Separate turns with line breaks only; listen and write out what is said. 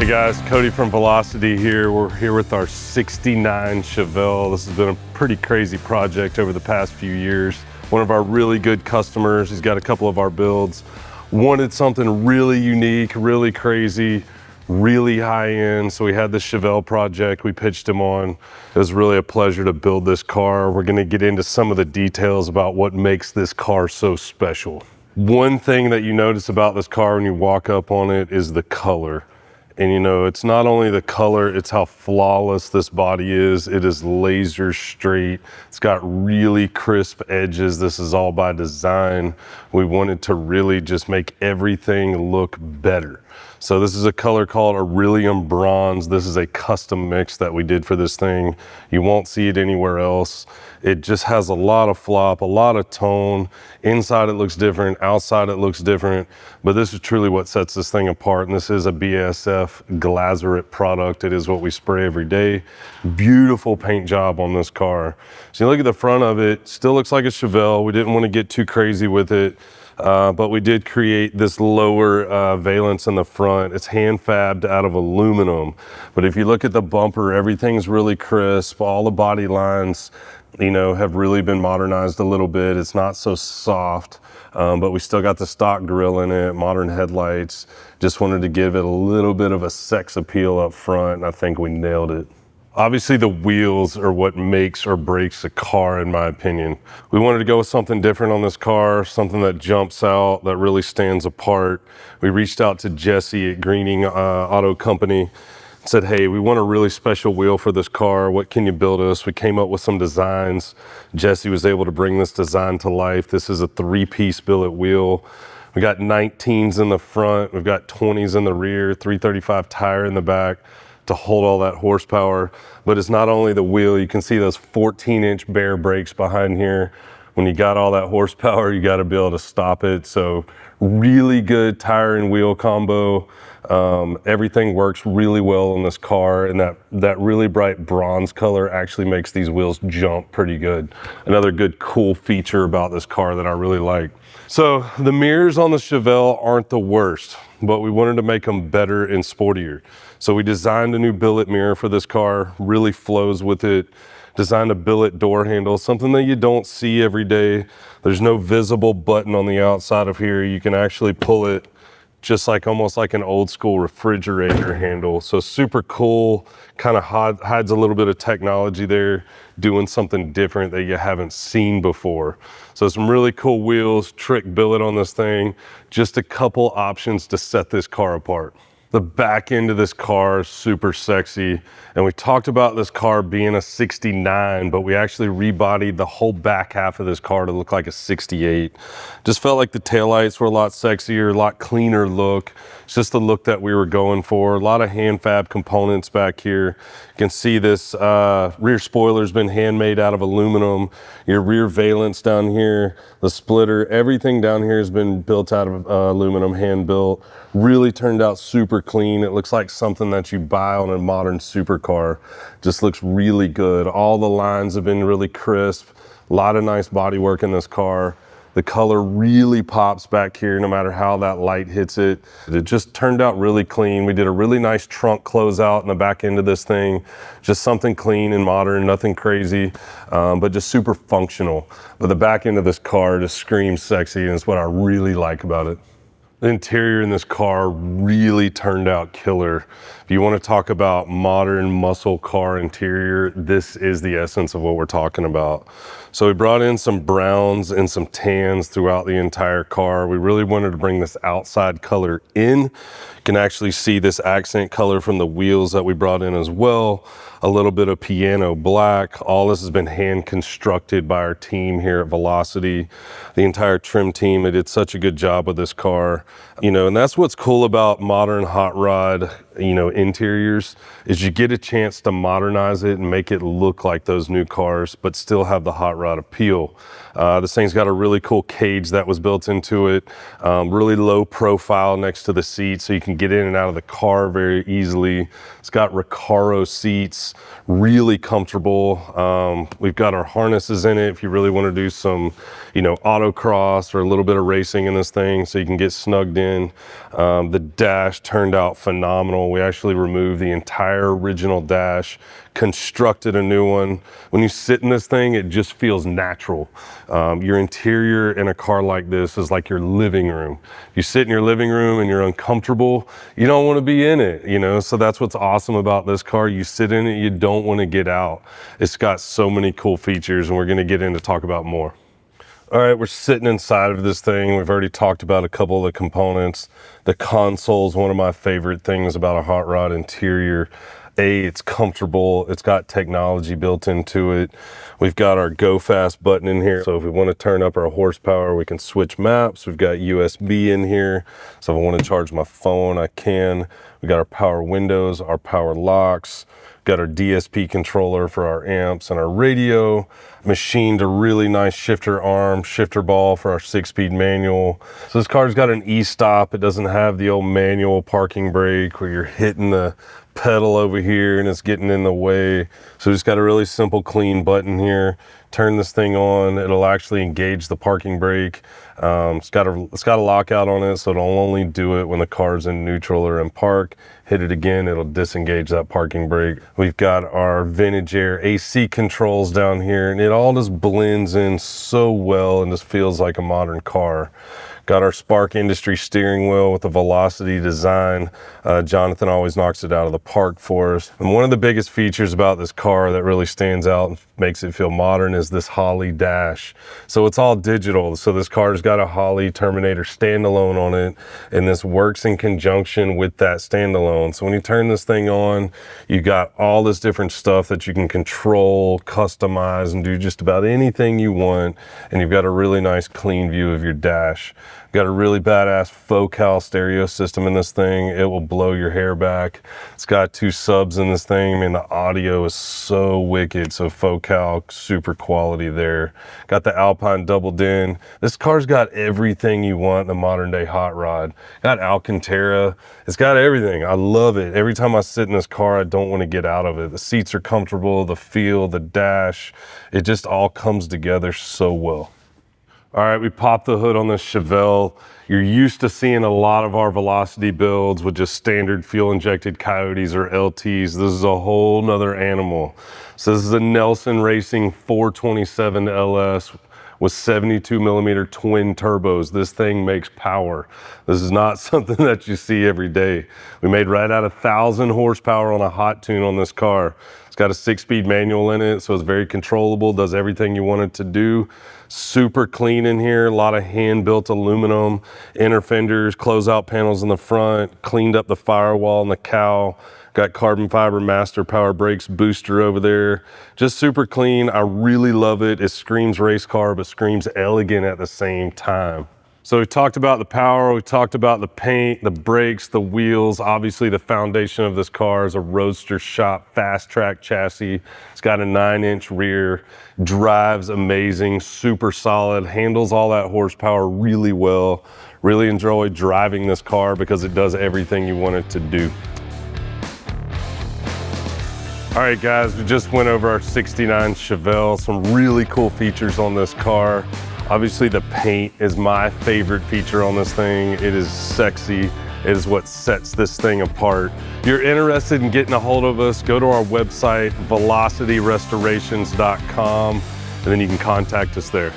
Hey guys, Cody from Velocity here. We're here with our 69 Chevelle. This has been a pretty crazy project over the past few years. One of our really good customers, he's got a couple of our builds, wanted something really unique, really crazy, really high end. So we had this Chevelle project we pitched him on. It was really a pleasure to build this car. We're gonna get into some of the details about what makes this car so special. One thing that you notice about this car when you walk up on it is the color. And you know, it's not only the color, it's how flawless this body is. It is laser straight. It's got really crisp edges. This is all by design. We wanted to really just make everything look better. So this is a color called Aurelium Bronze. This is a custom mix that we did for this thing. You won't see it anywhere else. It just has a lot of flop, a lot of tone. Inside it looks different, outside it looks different, but this is truly what sets this thing apart. And this is a BASF Glazerite product. It is what we spray every day. Beautiful paint job on this car. So you look at the front of it, still looks like a Chevelle. We didn't want to get too crazy with it. But we did create this lower valance in the front. It's hand fabbed out of aluminum. But if you look at the bumper, everything's really crisp. All the body lines, you know, have really been modernized a little bit. It's not so soft, but we still got the stock grille in it, modern headlights. Just wanted to give it a little bit of a sex appeal up front, and I think we nailed it. Obviously the wheels are what makes or breaks a car, in my opinion. We wanted to go with something different on this car, something that jumps out, that really stands apart. We reached out to Jesse at Greening Auto Company and said, hey, we want a really special wheel for this car. What can you build us? We came up with some designs. Jesse was able to bring this design to life. This is a 3-piece billet wheel. We got 19s in the front. We've got 20s in the rear, 335 tire in the back to hold all that horsepower. But it's not only the wheel, you can see those 14-inch bare brakes behind here. When you got all that horsepower, you gotta be able to stop it. So really good tire and wheel combo. Everything works really well in this car, and that really bright bronze color actually makes these wheels jump pretty good. Another good cool feature about this car that I really like. So the mirrors on the Chevelle aren't the worst, but we wanted to make them better and sportier. So we designed a new billet mirror for this car, really flows with it. Designed a billet door handle, something that you don't see every day. There's no visible button on the outside of here. You can actually pull it just like almost like an old school refrigerator handle. So super cool, kind of hides a little bit of technology there, doing something different that you haven't seen before. So some really cool wheels, trick billet on this thing, just a couple options to set this car apart. The back end of this car is super sexy. And we talked about this car being a 69, but we actually rebodied the whole back half of this car to look like a 68. Just felt like the taillights were a lot sexier, a lot cleaner look. It's just the look that we were going for. A lot of hand fab components back here. You can see this rear spoiler's been handmade out of aluminum. Your rear valance down here, the splitter, everything down here has been built out of aluminum, hand built. Really turned out super clean. It looks like something that you buy on a modern supercar. Just looks really good. All the lines have been really crisp. A lot of nice body work in this car. The color really pops back here no matter how that light hits it. It just turned out really clean. We did a really nice trunk closeout in the back end of this thing. Just something clean and modern, nothing crazy, but just super functional. But the back end of this car just screams sexy, and it's what I really like about it. The interior in this car really turned out killer. If you want to talk about modern muscle car interior, this is the essence of what we're talking about. So we brought in some browns and some tans throughout the entire car. We really wanted to bring this outside color in. You can actually see this accent color from the wheels that we brought in as well. A little bit of piano black. All this has been hand constructed by our team here at Velocity. The entire trim team, they did such a good job with this car. You know, and that's what's cool about modern hot rod, you know, interiors, is you get a chance to modernize it and make it look like those new cars, but still have the hot rod appeal. This thing's got a really cool cage that was built into it, really low profile next to the seat, so you can get in and out of the car very easily. It's got Recaro seats, really comfortable. We've got our harnesses in it if you really want to do some, you know, autocross or a little bit of racing in this thing, so you can get snugged in. The dash turned out phenomenal. panel. We actually removed the entire original dash, constructed a new one. When you sit in this thing, it just feels natural. Your interior in a car like this is like your living room. You sit in your living room and you're uncomfortable, you don't want to be in it, you know? So that's what's awesome about this car. You sit in it, you don't want to get out. It's got so many cool features, and we're going to get into talk about more. All right, we're sitting inside of this thing. We've already talked about a couple of the components. The console is one of my favorite things about a hot rod interior. It's comfortable, it's got technology built into it. We've got our go fast button in here. So if we want to turn up our horsepower, we can switch maps. We've got USB in here. So if I want to charge my phone, I can. We got our power windows, our power locks. Got our DSP controller for our amps and our radio. Machined a really nice shifter arm, shifter ball for our 6-speed manual. So this car's got an e-stop. It doesn't have the old manual parking brake where you're hitting the pedal over here and it's getting in the way. So it's got a really simple, clean button here. Turn this thing on, it'll actually engage the parking brake. It's got a lockout on it, so it'll only do it when the car's in neutral or in park. Hit it again, it'll disengage that parking brake. We've got our vintage air AC controls down here, and it all just blends in so well and just feels like a modern car. Got our Spark Industry steering wheel with the Velocity design. Jonathan always knocks it out of the park for us. And one of the biggest features about this car that really stands out and makes it feel modern is this Holley dash. So it's all digital. So this car's got a Holley Terminator standalone on it, and this works in conjunction with that standalone. So when you turn this thing on, you got all this different stuff that you can control, customize, and do just about anything you want. And you've got a really nice clean view of your dash. Got a really badass Focal stereo system in this thing. It will blow your hair back. It's got 2 subs in this thing. I mean, the audio is so wicked. So Focal, super quality there. Got the Alpine double din. This car's got everything you want in a modern day hot rod. Got Alcantara. It's got everything. I love it. Every time I sit in this car, I don't want to get out of it. The seats are comfortable, the feel, the dash. It just all comes together so well. All right, we popped the hood on this Chevelle. You're used to seeing a lot of our Velocity builds with just standard fuel injected Coyotes or LTs. This is a whole nother animal. So this is a Nelson Racing 427 LS with 72 millimeter twin turbos. This thing makes power. This is not something that you see every day. We made right at 1,000 horsepower on a hot tune on this car. It's got a 6-speed manual in it, so it's very controllable, does everything you want it to do. Super clean in here, a lot of hand-built aluminum, inner fenders, closeout panels in the front, cleaned up the firewall and the cowl. Got carbon fiber master power brakes booster over there. Just super clean. I really love it. It screams race car, but screams elegant at the same time. So we talked about the power, we talked about the paint, the brakes, the wheels. Obviously the foundation of this car is a roadster shop fast track chassis. It's got a 9-inch rear, drives amazing, super solid, handles all that horsepower really well. Really enjoy driving this car because it does everything you want it to do. All right guys, we just went over our 69 Chevelle, some really cool features on this car. Obviously the paint is my favorite feature on this thing. It is sexy. It is what sets this thing apart. If you're interested in getting a hold of us, go to our website, velocityrestorations.com, and then you can contact us there.